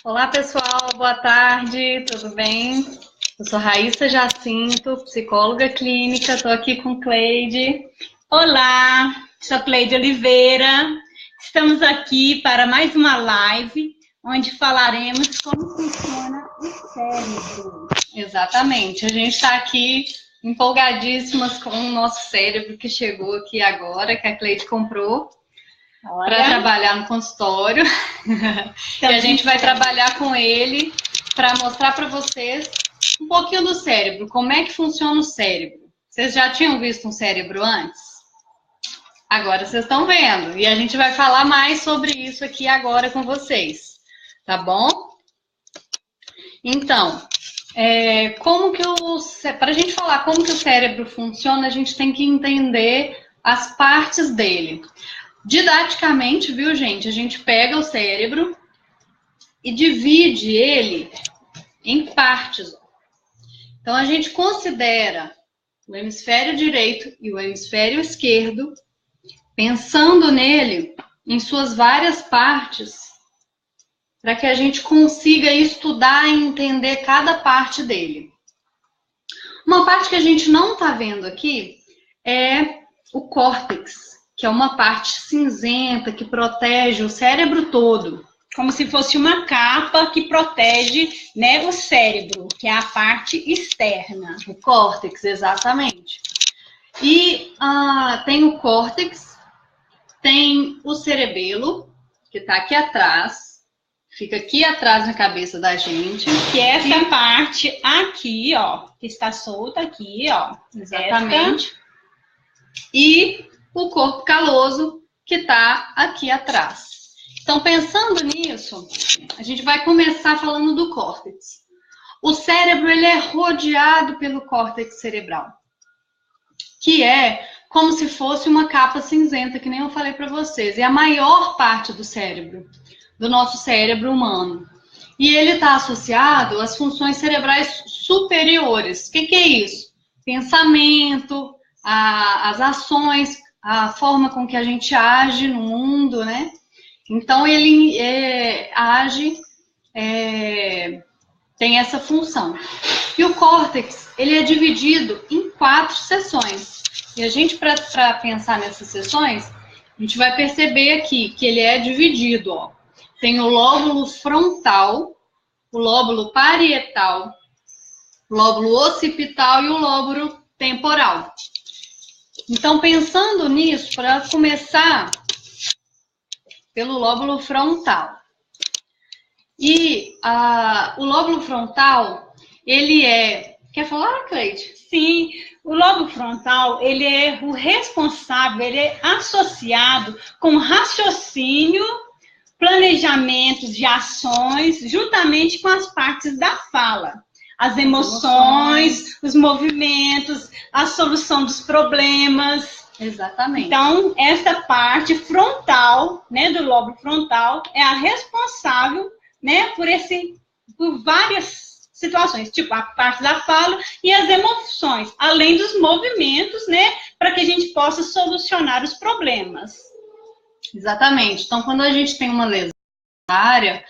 Olá, pessoal, boa tarde, tudo bem? Eu sou Raíssa Jacinto, psicóloga clínica, estou aqui com Cleide. Olá, sou Cleide Oliveira. Estamos aqui para mais uma live, onde falaremos como funciona o cérebro. Exatamente, a gente está aqui empolgadíssimas com o nosso cérebro que chegou aqui agora, que a Cleide comprou para trabalhar no consultório. E a gente vai trabalhar com ele para mostrar para vocês um pouquinho do cérebro, como é que funciona o cérebro. Vocês já tinham visto um cérebro antes? Agora vocês estão vendo. E a gente vai falar mais sobre isso aqui agora com vocês. Tá bom? Então, para a gente falar como que o cérebro funciona, a gente tem que entender as partes dele. Didaticamente, viu, gente? A gente pega o cérebro e divide ele em partes. Então, a gente considera o hemisfério direito e o hemisfério esquerdo, pensando nele em suas várias partes, para que a gente consiga estudar e entender cada parte dele. Uma parte que a gente não está vendo aqui é o córtex, que é uma parte cinzenta que protege o cérebro todo. Como se fosse uma capa que protege, né, o cérebro, que é a parte externa. O córtex, exatamente. E tem o córtex, tem o cerebelo, que está aqui atrás, fica aqui atrás na cabeça da gente. Que é essa parte aqui, ó, que está solta aqui, ó. Exatamente. E o corpo caloso, que está aqui atrás. Então, pensando nisso, a gente vai começar falando do córtex. O cérebro, ele é rodeado pelo córtex cerebral, que é como se fosse uma capa cinzenta, que nem eu falei para vocês. É a maior parte do cérebro, do nosso cérebro humano. E ele está associado às funções cerebrais superiores. O que é isso? Pensamento, as ações, a forma com que a gente age no mundo, né? Então, ele age, tem essa função. E o córtex, ele é dividido em 4 seções. E a gente, para pensar nessas seções, a gente vai perceber aqui que ele é dividido, ó. Tem o lóbulo frontal, o lóbulo parietal, o lóbulo occipital e o lóbulo temporal. Então, pensando nisso, para começar pelo lóbulo frontal. E o lóbulo frontal, ele é... Quer falar, Cleide? Sim, o lobo frontal, ele é o responsável, ele é associado com raciocínio, planejamentos de ações, juntamente com as partes da fala. As emoções, os movimentos, a solução dos problemas. Exatamente. Então, essa parte frontal, né, do lobo frontal, é a responsável, né, por várias situações, tipo a parte da fala e as emoções, além dos movimentos, né, para que a gente possa solucionar os problemas. Exatamente. Então, quando a gente tem uma lesão na área,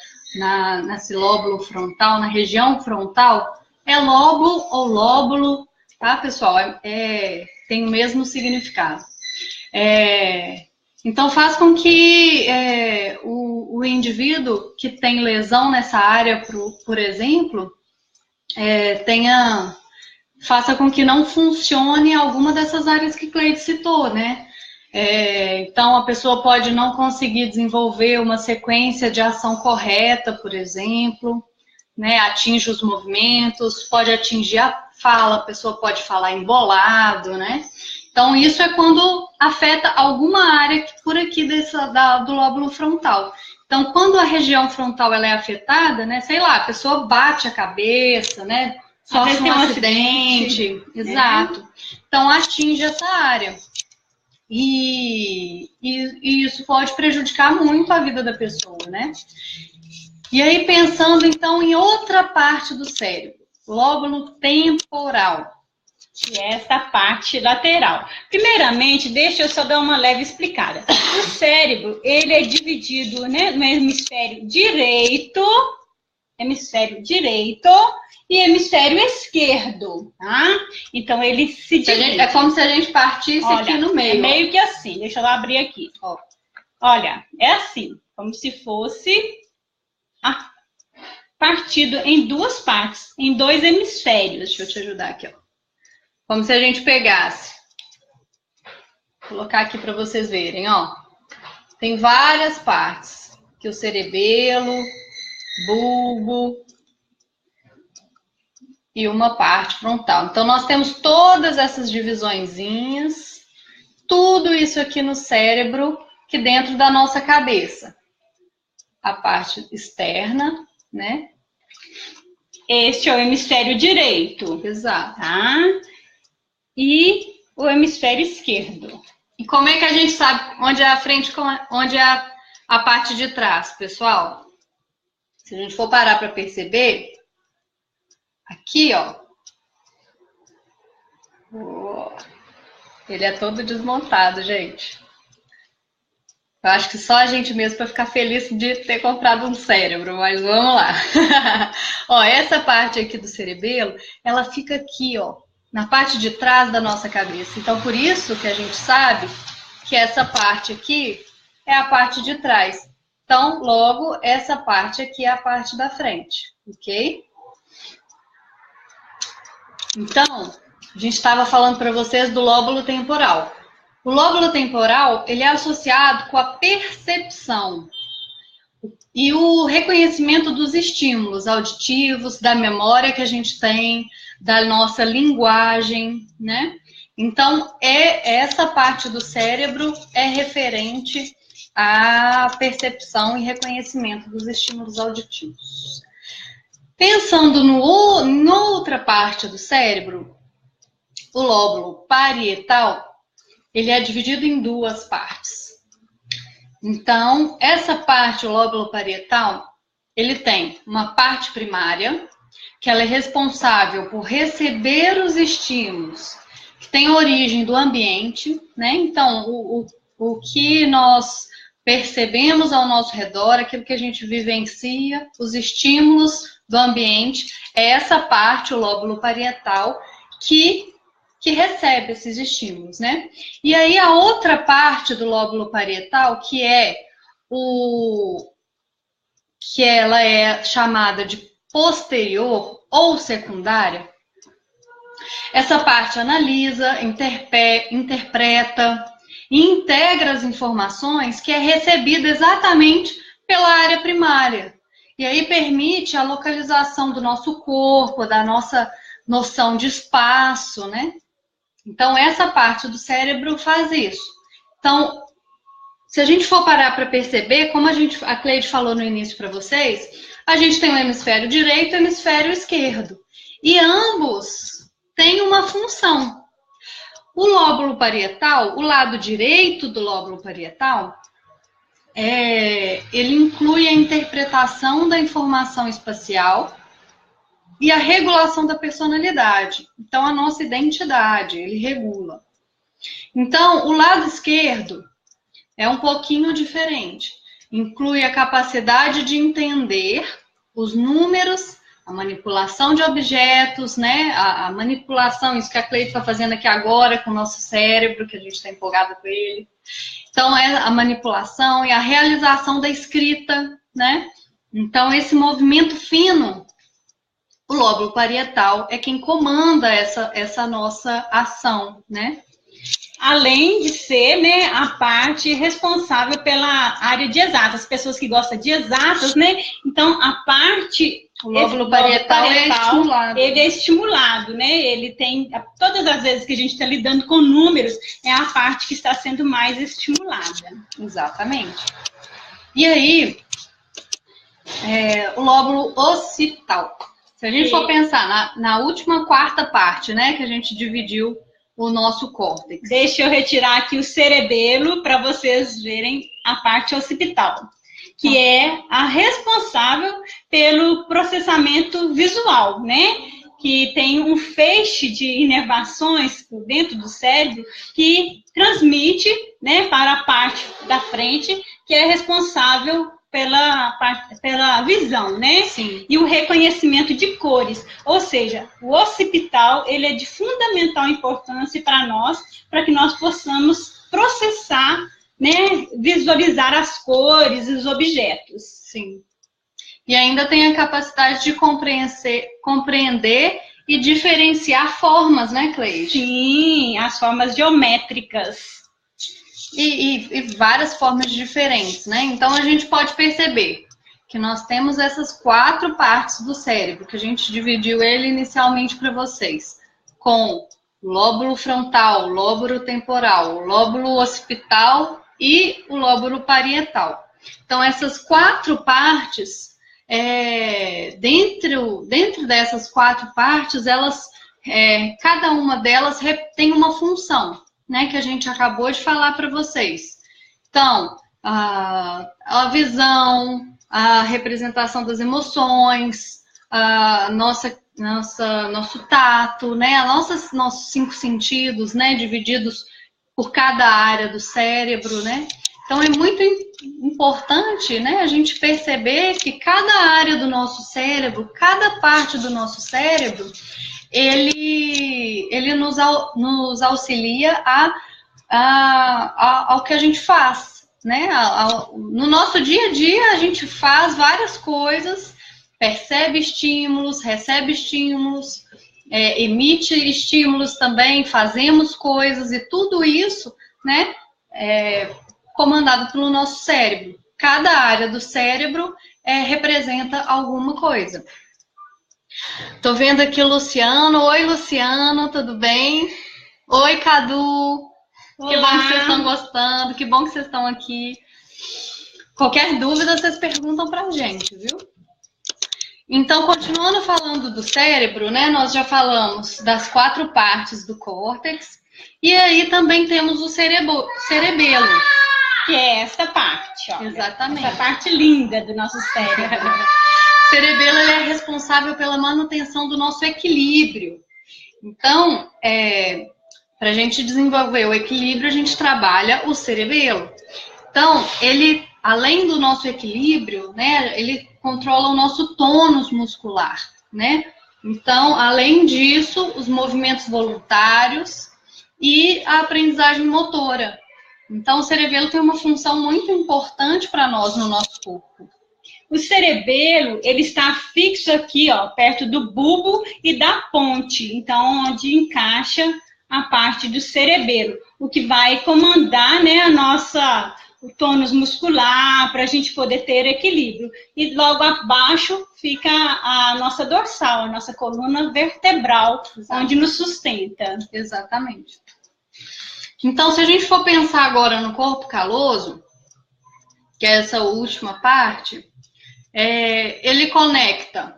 nesse lóbulo frontal, na região frontal, é lobo ou lóbulo, tá, pessoal? Tem o mesmo significado. Então, faz com que o indivíduo que tem lesão nessa área, por exemplo, faça com que não funcione alguma dessas áreas que Cleide citou, né? Então, a pessoa pode não conseguir desenvolver uma sequência de ação correta, por exemplo, né? Atinge os movimentos, pode atingir a fala, a pessoa pode falar embolado, né? Então, isso é quando afeta alguma área por aqui do lóbulo frontal. Então, quando a região frontal ela é afetada, né? Sei lá, a pessoa bate a cabeça, né? Sofre um acidente. Exato. Né? Então, atinge essa área. E isso pode prejudicar muito a vida da pessoa, né? E aí, pensando, então, em outra parte do cérebro, lóbulo temporal. Que é essa parte lateral. Primeiramente, deixa eu só dar uma leve explicada. O cérebro, ele é dividido, né, no hemisfério direito hemisfério direito e hemisfério esquerdo, tá? Então, ele se divide. É como se a gente partisse aqui no meio. É meio que assim, deixa eu abrir aqui, ó. Olha, é assim, como se fosse partido em duas partes, em dois hemisférios. Deixa eu te ajudar aqui, ó. Como se a gente pegasse. Vou colocar aqui para vocês verem, ó. Tem várias partes. Aqui o cerebelo, bulbo e uma parte frontal. Então, nós temos todas essas divisõezinhas, tudo isso aqui no cérebro, que dentro da nossa cabeça. A parte externa, né? Este é o hemisfério direito. Exato. Tá? E o hemisfério esquerdo. E como é que a gente sabe onde é a frente, onde é a parte de trás, pessoal? Se a gente for parar para perceber, aqui, ó. Ele é todo desmontado, gente. Eu acho que só a gente mesmo para ficar feliz de ter comprado um cérebro, mas vamos lá. Ó, essa parte aqui do cerebelo, ela fica aqui, ó, na parte de trás da nossa cabeça. Então, por isso que a gente sabe que essa parte aqui é a parte de trás. Então, logo, essa parte aqui é a parte da frente, ok? Então, a gente estava falando para vocês do lóbulo temporal. O lóbulo temporal, ele é associado com a percepção e o reconhecimento dos estímulos auditivos, da memória que a gente tem, da nossa linguagem, né? Então, essa parte do cérebro é referente à percepção e reconhecimento dos estímulos auditivos. Pensando na outra parte do cérebro, o lóbulo parietal, ele é dividido em duas partes. Então, essa parte, o lóbulo parietal, ele tem uma parte primária, que ela é responsável por receber os estímulos que têm origem do ambiente, né? Então, o que nós percebemos ao nosso redor, aquilo que a gente vivencia, os estímulos do ambiente, é essa parte, o lóbulo parietal, que recebe esses estímulos, né? E aí a outra parte do lóbulo parietal, que ela é chamada de posterior ou secundária, essa parte analisa, interpreta e integra as informações que é recebida exatamente pela área primária. E aí permite a localização do nosso corpo, da nossa noção de espaço, né? Então, essa parte do cérebro faz isso. Então, se a gente for parar para perceber, como a Cleide falou no início para vocês, a gente tem o hemisfério direito e o hemisfério esquerdo. E ambos têm uma função. O lóbulo parietal, o lado direito do lóbulo parietal, ele inclui a interpretação da informação espacial e a regulação da personalidade. Então, a nossa identidade, ele regula. Então, o lado esquerdo é um pouquinho diferente. Inclui a capacidade de entender os números, a manipulação de objetos, né? A manipulação, isso que a Cleide está fazendo aqui agora com o nosso cérebro, que a gente está empolgada com ele. Então, é a manipulação e a realização da escrita, né? Então, esse movimento fino, o lóbulo parietal é quem comanda essa nossa ação, né? Além de ser, né, a parte responsável pela área de exatas, as pessoas que gostam de exatas, né? Então, a parte... O lóbulo parietal é estimulado. Ele é estimulado, né? Ele tem... Todas as vezes que a gente está lidando com números, é a parte que está sendo mais estimulada. Exatamente. E aí, o lóbulo occipital. Se a gente for pensar na última quarta parte, né, que a gente dividiu o nosso córtex. Deixa eu retirar aqui o cerebelo para vocês verem a parte occipital, que é a responsável pelo processamento visual, né? Que tem um feixe de inervações por dentro do cérebro que transmite, né, para a parte da frente, que é responsável pela pela visão, né? Sim. E o reconhecimento de cores. Ou seja, o occipital, ele é de fundamental importância para nós, para que nós possamos processar, né? Visualizar as cores e os objetos. Sim. E ainda tem a capacidade de compreender e diferenciar formas, né, Cleide? Sim, as formas geométricas. E várias formas diferentes, né? Então, a gente pode perceber que nós temos essas 4 partes do cérebro, que a gente dividiu ele inicialmente para vocês, com o lóbulo frontal, o lóbulo temporal, o lóbulo occipital e o lóbulo parietal. Então, essas 4 partes, dentro dessas 4 partes, elas, cada uma delas tem uma função, né, que a gente acabou de falar para vocês. Então, a visão, a representação das emoções, nosso tato, né, nossos 5 sentidos, né, divididos por cada área do cérebro, né? Então, é muito importante, né, a gente perceber que cada área do nosso cérebro, cada parte do nosso cérebro, ele nos auxilia ao que a gente faz, né? No nosso dia a dia, a gente faz várias coisas, percebe estímulos, recebe estímulos, emite estímulos também, fazemos coisas, e tudo isso, né, comandado pelo nosso cérebro. Cada área do cérebro representa alguma coisa. Tô vendo aqui o Luciano. Oi, Luciano, tudo bem? Oi, Cadu. Olá. Que bom que vocês estão gostando, que bom que vocês estão aqui. Qualquer dúvida, vocês perguntam pra gente, viu? Então, continuando falando do cérebro, né? Nós já falamos das 4 partes do córtex. E aí também temos o cerebelo. Que é essa parte, ó. Exatamente. Essa parte linda do nosso cérebro. O cerebelo, ele é responsável pela manutenção do nosso equilíbrio. Então, para a gente desenvolver o equilíbrio, a gente trabalha o cerebelo. Então, ele, além do nosso equilíbrio, né, ele controla o nosso tônus muscular, né? Então, além disso, os movimentos voluntários e a aprendizagem motora. Então, o cerebelo tem uma função muito importante para nós no nosso corpo. O cerebelo, ele está fixo aqui, ó, perto do bulbo e da ponte. Então, onde encaixa a parte do cerebelo, o que vai comandar, né, o tônus muscular, para a gente poder ter equilíbrio. E logo abaixo fica a nossa dorsal, a nossa coluna vertebral, onde nos sustenta. Exatamente. Então, se a gente for pensar agora no corpo caloso, que é essa última parte, ele conecta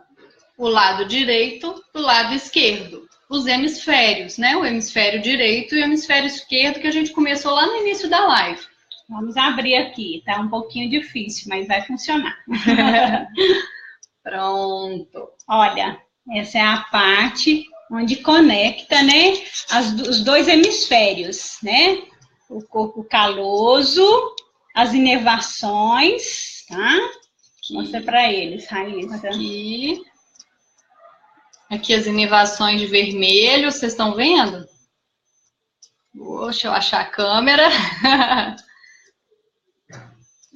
o lado direito e o lado esquerdo, os hemisférios, né? O hemisfério direito e o hemisfério esquerdo, que a gente começou lá no início da live. Vamos abrir aqui, tá um pouquinho difícil, mas vai funcionar. Pronto. Olha, essa é a parte onde conecta, né, os 2 hemisférios, né? O corpo caloso, as inervações, tá? Mostra para eles, Raíssa. Aqui as inervações de vermelho, vocês estão vendo? Deixa eu achar a câmera.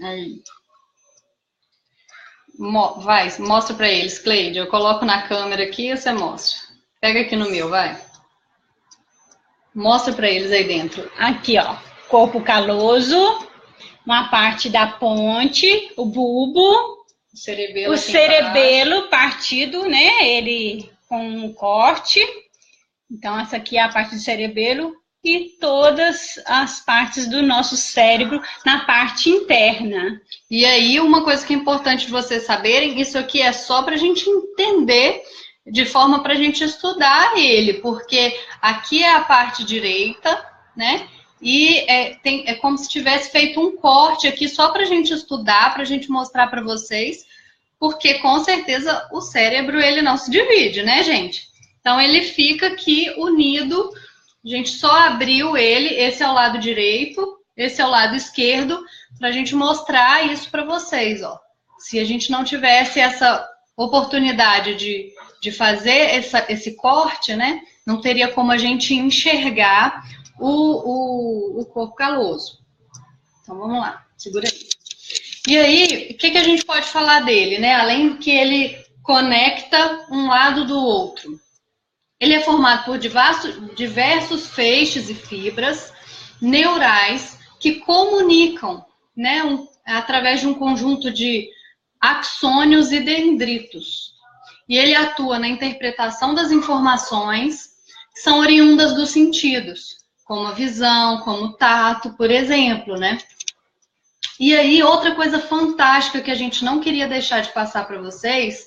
Aí. Mostra para eles, Cleide. Eu coloco na câmera aqui e você mostra. Pega aqui no meu, vai. Mostra para eles aí dentro. Aqui, ó. Corpo caloso, uma parte da ponte, o bulbo, o cerebelo partido, né? Ele com um corte. Então, essa aqui é a parte do cerebelo e todas as partes do nosso cérebro na parte interna. E aí, uma coisa que é importante vocês saberem, isso aqui é só para a gente entender, de forma para a gente estudar ele, porque aqui é a parte direita, né? E é como se tivesse feito um corte aqui só para a gente estudar, para a gente mostrar para vocês, porque com certeza o cérebro, ele não se divide, né, gente? Então, ele fica aqui unido, a gente só abriu ele, esse é o lado direito, esse é o lado esquerdo, para a gente mostrar isso para vocês, ó. Se a gente não tivesse essa oportunidade de fazer esse corte, né, não teria como a gente enxergar o corpo caloso. Então, vamos lá, segura aí. E aí, o que a gente pode falar dele, né? Além que ele conecta um lado do outro. Ele é formado por diversos feixes e fibras neurais que comunicam, né, através de um conjunto de axônios e dendritos. E ele atua na interpretação das informações que são oriundas dos sentidos, como a visão, como o tato, por exemplo, né? E aí, outra coisa fantástica que a gente não queria deixar de passar para vocês,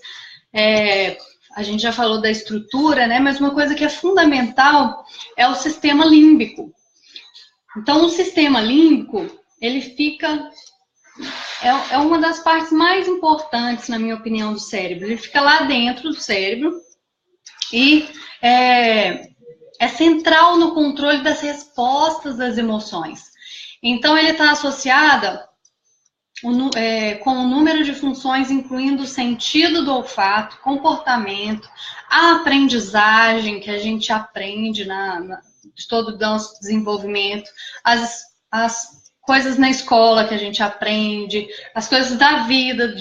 a gente já falou da estrutura, né? Mas uma coisa que é fundamental é o sistema límbico. Então, o sistema límbico, ele fica... É uma das partes mais importantes, na minha opinião, do cérebro. Ele fica lá dentro do cérebro e é central no controle das respostas das emoções. Então, ele está associado com o número de funções, incluindo o sentido do olfato, comportamento, a aprendizagem que a gente aprende de todo o nosso desenvolvimento, as coisas na escola que a gente aprende, as coisas da vida,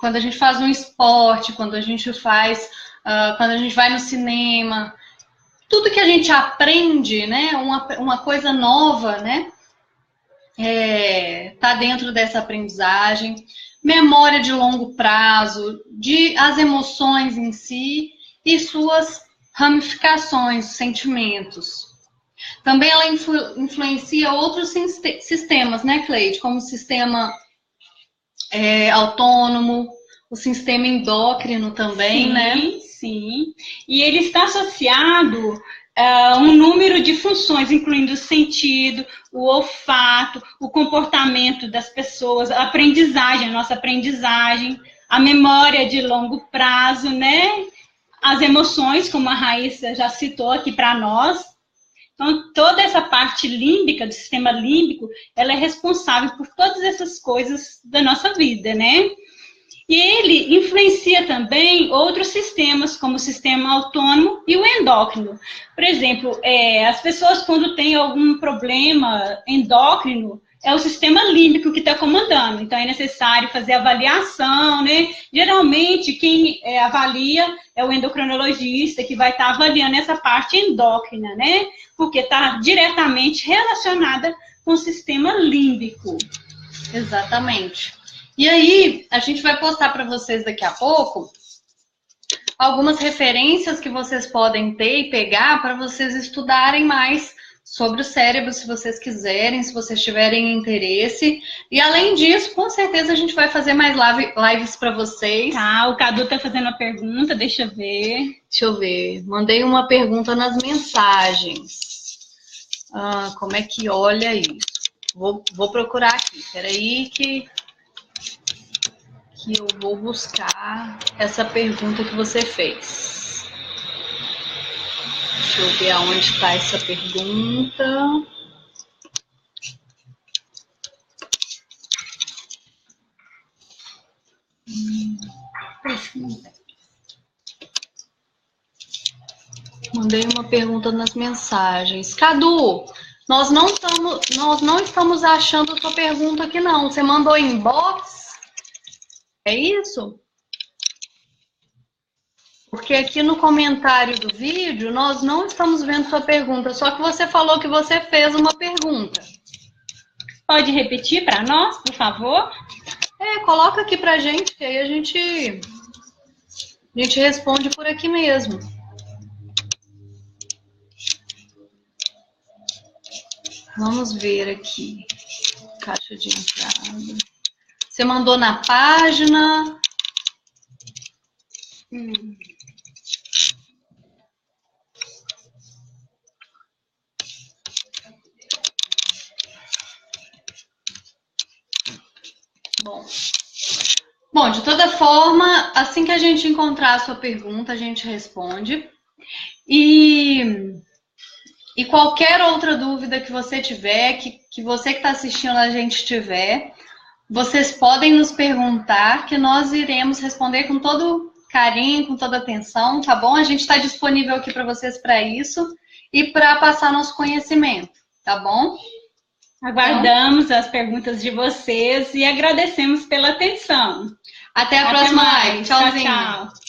quando a gente faz um esporte, quando a gente vai no cinema, tudo que a gente aprende, né, uma coisa nova, né, tá dentro dessa aprendizagem, memória de longo prazo, as emoções em si e suas ramificações, sentimentos. Também ela influencia outros sistemas, né, Cleide? Como o sistema autônomo, o sistema endócrino também, sim, né? Sim, e ele está associado a um número de funções, incluindo o sentido, o olfato, o comportamento das pessoas, a aprendizagem, a nossa aprendizagem, a memória de longo prazo, né? As emoções, como a Raíssa já citou aqui para nós. Então, toda essa parte límbica, do sistema límbico, ela é responsável por todas essas coisas da nossa vida, né? E ele influencia também outros sistemas, como o sistema autônomo e o endócrino. Por exemplo, as pessoas, quando têm algum problema endócrino, é o sistema límbico que está comandando. Então, é necessário fazer avaliação, né? Geralmente, quem avalia é o endocrinologista, que vai estar avaliando essa parte endócrina, né? Porque está diretamente relacionada com o sistema límbico. Exatamente. E aí, a gente vai postar para vocês daqui a pouco algumas referências que vocês podem ter e pegar para vocês estudarem mais sobre o cérebro, se vocês quiserem, se vocês tiverem interesse. E além disso, com certeza a gente vai fazer mais lives para vocês. Tá, o Cadu tá fazendo uma pergunta, deixa eu ver. Deixa eu ver. Mandei uma pergunta nas mensagens. Como é que olha isso? Vou procurar aqui. Peraí que eu vou buscar essa pergunta que você fez. Deixa eu ver aonde está essa pergunta. Mandei uma pergunta nas mensagens. Cadu, nós não estamos achando a sua pergunta aqui não. Você mandou inbox? É isso? Porque aqui no comentário do vídeo, nós não estamos vendo sua pergunta, só que você falou que você fez uma pergunta. Pode repetir para nós, por favor? Coloca aqui pra gente, que aí a gente responde por aqui mesmo. Vamos ver aqui. Caixa de entrada. Você mandou na página. Bom, de toda forma, assim que a gente encontrar a sua pergunta, a gente responde. E qualquer outra dúvida que você tiver, que você que está assistindo a gente tiver, vocês podem nos perguntar que nós iremos responder com todo carinho, com toda atenção, tá bom? A gente está disponível aqui para vocês para isso e para passar nosso conhecimento, tá bom? Aguardamos as perguntas de vocês e agradecemos pela atenção. Até a próxima live. Tchau, Tchauzinho. tchau.